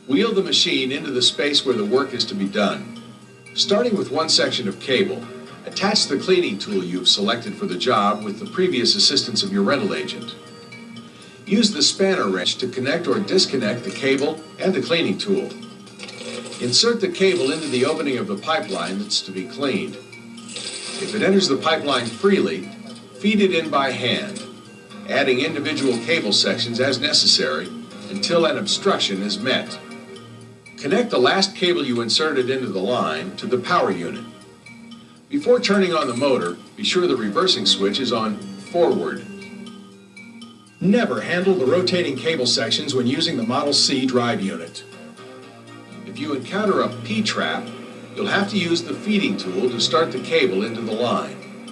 Wheel the machine into the space where the work is to be done. Starting with one section of cable, attach the cleaning tool you've selected for the job with the previous assistance of your rental agent. Use the spanner wrench to connect or disconnect the cable and the cleaning tool. Insert the cable into the opening of the pipeline that's to be cleaned. If it enters the pipeline freely, feed it in by hand, adding individual cable sections as necessary until an obstruction is met. Connect the last cable you inserted into the line to the power unit. Before turning on the motor, be sure the reversing switch is on forward. Never handle the rotating cable sections when using the Model C drive unit. If you encounter a P-trap, you'll have to use the feeding tool to start the cable into the line.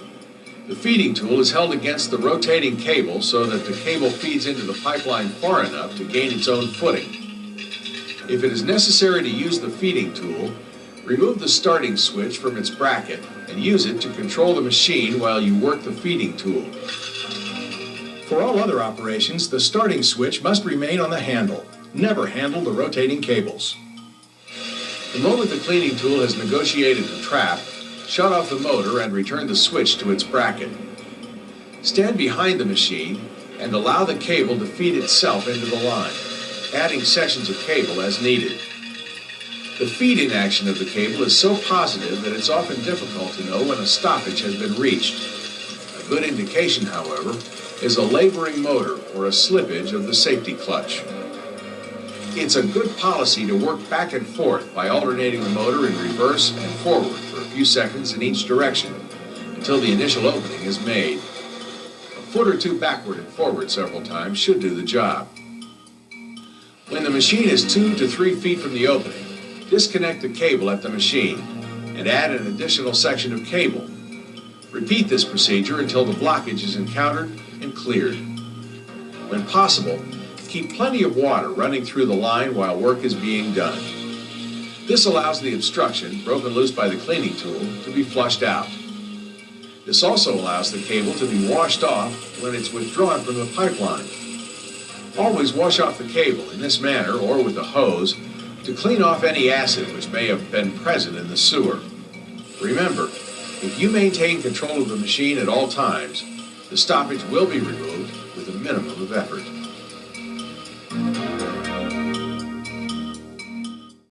The feeding tool is held against the rotating cable so that the cable feeds into the pipeline far enough to gain its own footing. If it is necessary to use the feeding tool, remove the starting switch from its bracket and use it to control the machine while you work the feeding tool. For all other operations, the starting switch must remain on the handle. Never handle the rotating cables. The moment the cleaning tool has negotiated the trap, shut off the motor and return the switch to its bracket. Stand behind the machine and allow the cable to feed itself into the line, adding sections of cable as needed. The feed-in action of the cable is so positive that it's often difficult to know when a stoppage has been reached. A good indication, however, is a laboring motor or a slippage of the safety clutch. It's a good policy to work back and forth by alternating the motor in reverse and forward for a few seconds in each direction until the initial opening is made. A foot or two backward and forward several times should do the job. When the machine is 2 to 3 feet from the opening, disconnect the cable at the machine and add an additional section of cable. Repeat this procedure until the blockage is encountered and cleared. When possible, keep plenty of water running through the line while work is being done. This allows the obstruction, broken loose by the cleaning tool, to be flushed out. This also allows the cable to be washed off when it's withdrawn from the pipeline. Always wash off the cable in this manner or with a hose to clean off any acid which may have been present in the sewer. Remember, if you maintain control of the machine at all times, the stoppage will be removed with a minimum of effort.